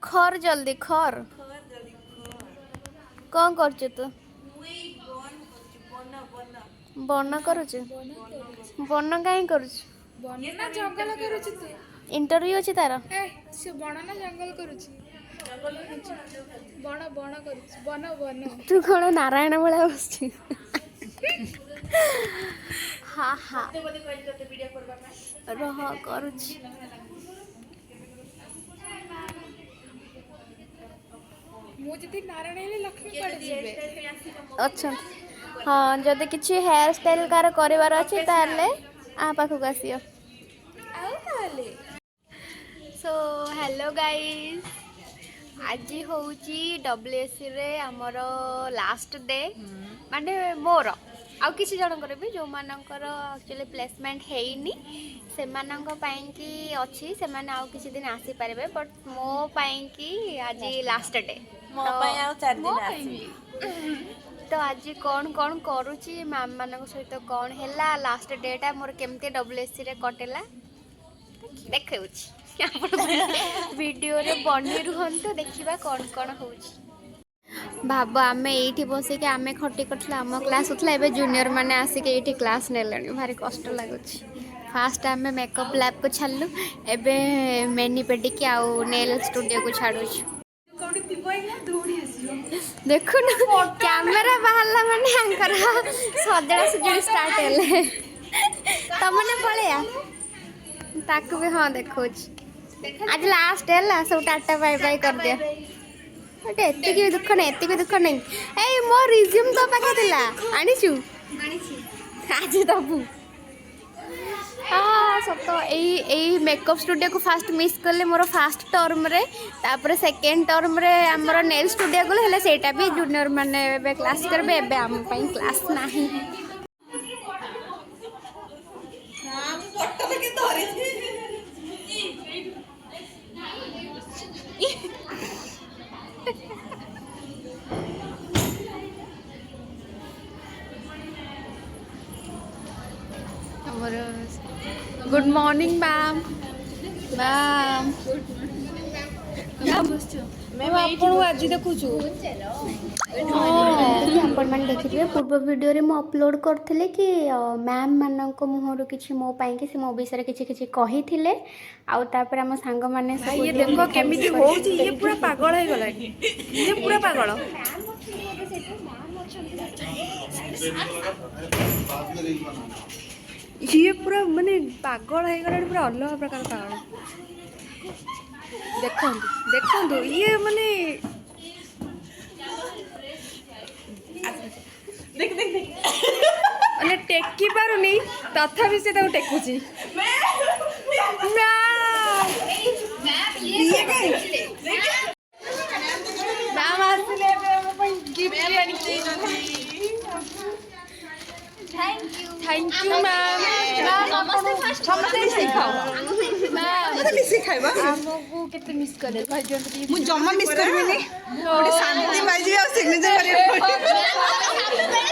खर जल्दी खर कौन कर तू बन कर बन कहीं कर इंटरव्यू अच्छी तार से बण ना जंगल करुची बण बण करुची बन बन तू कौन नारायण भाया बस हाँ हाँ रह करुची मु जति नारायण हेले लक्ष्मी पड़े जीवे अच्छा हाँ जदि किसी हेयर स्टाइल कार करार अच्छे ताले आ पाखक आसियो आउ ताले सो हेलो गाइस आज हूँ WSC रे आमर लास्ट डे माने मोर आउ किसी जनकर भी जो मानकर एक्चुअली प्लेसमेंट हैनी से मानक पाइंकी अच्छी से माने आउ किसी दिन आसी पारे बट मो पाइंकी आज लास्ट डे तो आज कौन कौन करुची मैम मान सहित कौन है लास्ट डेटा मोर केमती WSC रे कटेला देखे वीडियो रे बनी रुहतु देखा कौन कौन हो भाव आम ये बसिक आम खटी कर आम क्लास होता है जूनियर मैंने आसिक ये क्लास ने भारी कष्ट लगुच फास्ट आम मेकअप लैब को छाड़लु एबे मेनी पेडिक आउ नेल स्टूडियो को छाड़ू देखु कैमेरा बाहरला माने आंकर सजड़ा सजड़ी स्टार्ट हेले तमने पळेया ताकू भी हाँ देखो आज लास्ट है सब टाटा बाय बाय कर दिया अटे एत्ते भी दुख नहीं एत्ते भी दुख नहीं ए मो रिज्यूम तो पाखे दिला आनिछु आज दबु हाँ सत यही मेकअप स्टूडियो को फास्ट मिस कले मोर फास्ट टर्म रे तापर सेकेंड टर्म रे हमर नेल स्टूडियो को हेले सेटा भी जूनियर माने बे क्लास करबे एबे हम पई क्लास नाही हां फोटो के धरे गुड मॉर्निंग मैम मैम मैं आपन आज देखुछु आपण देखिए पूर्व वीडियो रे मो अपलोड करथिले कि मैम मानक मुहरु किछि मो पाई कि से मो विषय किछि किछि कहि थिले आ तापर हम संग माने ये देखो केमिति होउची ये पूरा पागल है गला ये पूरा पागल ये पूरा माने पागल है गला पूरा अलग प्रकार पागल देखो देखो ये माने देख देख देख अने टेकी पारुनी तथापि से ताको टेकुची मैम आसले गिफ्ट थैंक यू मैम नमस्ते फर्स्ट नमस्ते सिखाओ मैम मते मिस खाइबा हमको केते मिस करे भाई जन मु जम्मा मिस करबिनी ओडी शांति माइजी आ सिग्नेचर करियो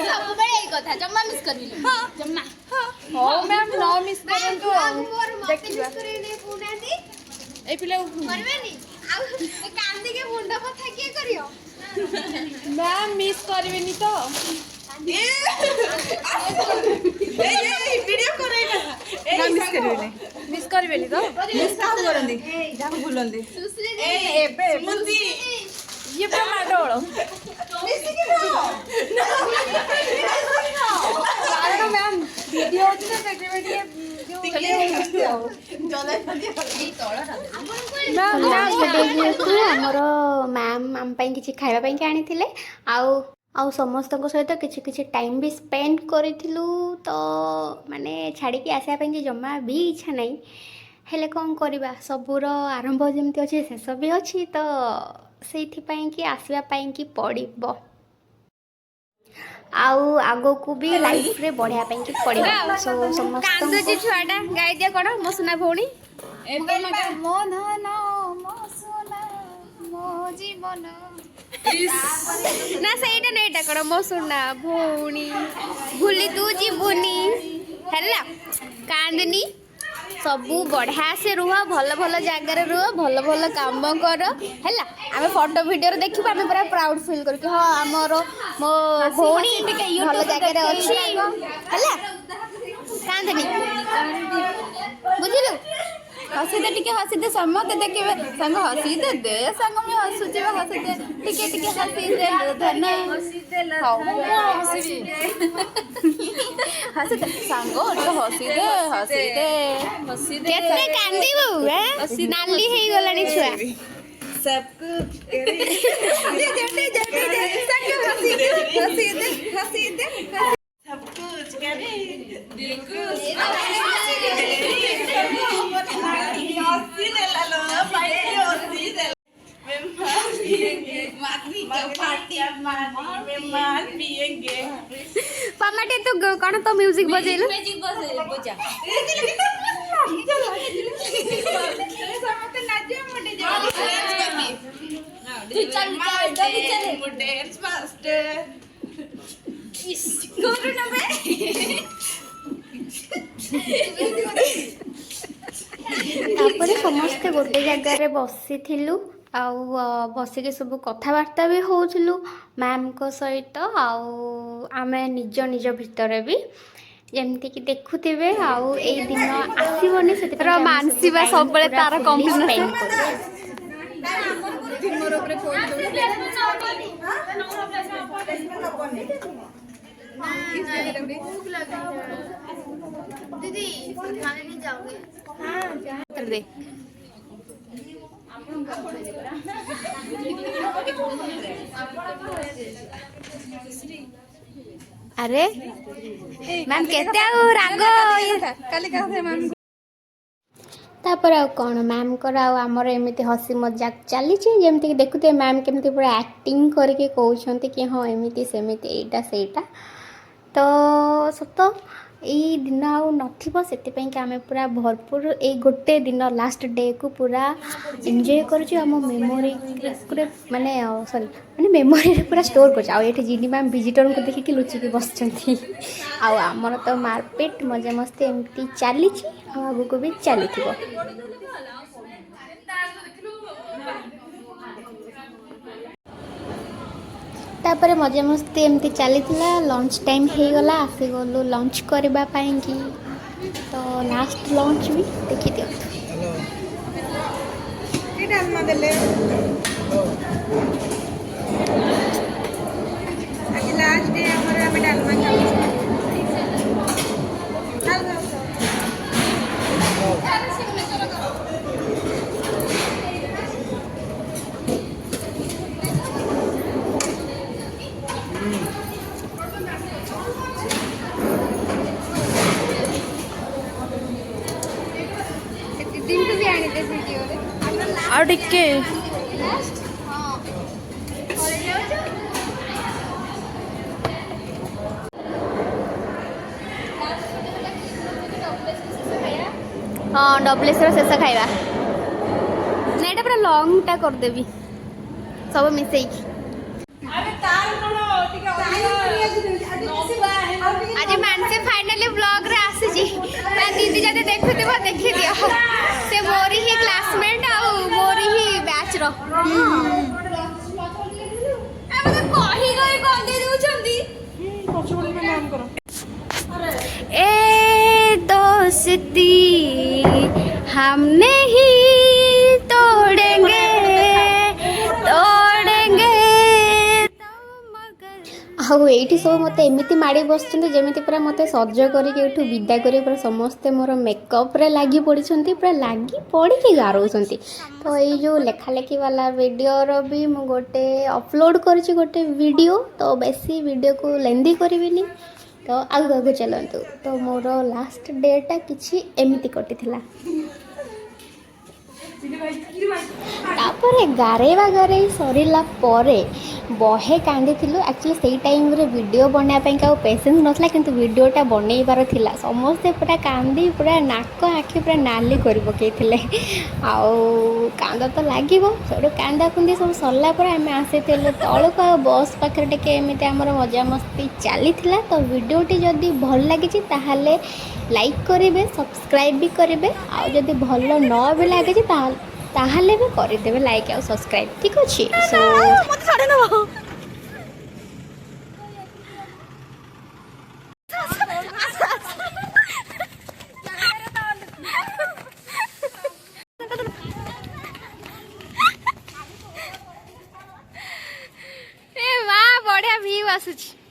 सब बेले ए कथा जम्मा मिस करबिनी हां जम्मा हो मैम नो मिस करंतु देखिबा ए पिला करबेनी आ कांदी के मुंडा पथा के करियो मैम मिस करबेनी तो ए वीडियो करेगा ना मिस करबेनी तो मिस काम करंदी जाको भूलंदी ए बे मुंदी ये पूरा माडोळो मिस के भो ना मैम वीडियो होती ना बेटे जो जले फदी तळा हमर मैम आम पई किछि खाइबा पई के आनी थिले आउ समस्त सहित किछि किछि टाइम भी स्पेंड करिथिलु तो माने छाड़ी के आसिया पई जम्मा भी इच्छा नहीं हेले कौन करवा सबूर आरंभ जमती अच्छे शेष भी अच्छी तो से आसवाई कि पड़ो आग को भी लाइफ रे बढ़िया कि पड़ो समस्त छुआटा गाई दिया कौन मो सुना भौणी मो धन मो सुना मो जीवन ना सहीटा नहीं कौन मो सुना भौणी भूली तू जीवनी है कांदनी सबू बढ़िया से रुह भल भल जगार रुह भल भल काम कर है आम फोटो वीडियो देखू आम पूरा प्राउड फिल कर हाँ आमर मो भौणी भल जगार अच्छी है कांदनी बुझलु हसी दे टिके हसी दे समते देखिबे संग हसी दे दे संग में हसुची हसी दे टिके टिके हसी दे धन हसी दे हसी हसी दे संग हसी दे हसी दे हसी दे केते कांदीबू ए नाली हे गलानी छुआ सब कुछ दे संग हसी दे सब कुछ करे दिल को पमाटे तो कौन तो म्यूजिक बजेलु बजा तापर समस्ते गोटे जगार बसी थिलु आउ बसिके सब कथबार्ता भी होउथिलु मैम को सहित आउ आमे निज निज भितर भी जेमती कि देखुथिबे आउ ए दिन आसीबनी से तर मानसीबा सब बेले तार कंप्लीट दीदी खाने नहीं जाओगे हाँ दे अरे मैम केते आउ राग काली का मैम तापर आ कौन मैम कर आमर एमती हसी मजाक चली जमती देखुते मैम केमती पूरा एक्टिंग करके कहते कि हाँ एमती सेमती एटा सेटा तो सत यही दिन आउ नथिबो सेतिपई कि आमे पूरा भरपूर ए गोटे दिन लास्ट डे को पूरा एंजॉय करछु हम मेमोरी पूरा माने सॉरी माने मेमोरी रे पूरा स्टोर करछु आ एठी जिनी मैम विजिटर को देखि कि लुचि के बसचंती आ हमर तो मारपीट मजा मस्ती एमती चली आ आगु को भी चली थिबो तापर मजा मस्ती एमती चली लंच टाइम हो गला आसी गलु लंच करबा पाई कि तो लास्ट लंच भी देखि दियो आज लास्ट डे हमरा हम डालमा और टिके हाँ डब्ल्यूएससी शेष खाइबा ना एटा पूरा लॉन्ग टा कर देबी सब मिसई आज मानसे फाइनली ब्लॉग रे आसी जी दीदी जदे देखुथिबो देखि दियो से मोरी ही क्लासमेट आ मोरी ही बैच रो हम कहि गई कोन दे दूछंदी पछबड़ी में नाम करो ए दोस्ती हम नहीं तोड़ेंगे आउ ये सब मत एमती माड़ी बस जमी पूरा मत सज कर विदा कर पूरा समस्ते मोर मेकअप रे लगी पड़ी पूरा लगी पड़ी गारों तो ये जो लेखा लेखी वाला वीडियो भी मु गोटे अपलोड कर गोटे वीडियो तो बेसी वीडियो को लेंदी करी तो आगु आगु चलतु तो मोर लास्ट डेटा किसी एमती कटी तापर गारेवा गारे सरला बहे कांदी एक्चुअली से टाइम रे वीडियो बनाई का पेसेंस नाला कि वीडियोटा बनईबार थिला समस्ते पूरा कांदी पूरा नाक आखि पूरा नाली कर पकईले कांद तो लगे सब कांदा कुंदी सब सरला आम आसी तौक बस पाखे टे आमर मजा मस्ती चली तो वीडियोटी जदि भल लगी लाइक करेंगे सब्सक्राइब भी करेंगे आदि भल न भी लगे ताहले भी करदेवे लाइक आ सब्सक्राइब ठीक अच्छे सो ए वाह बढ़िया व्यू आसुची।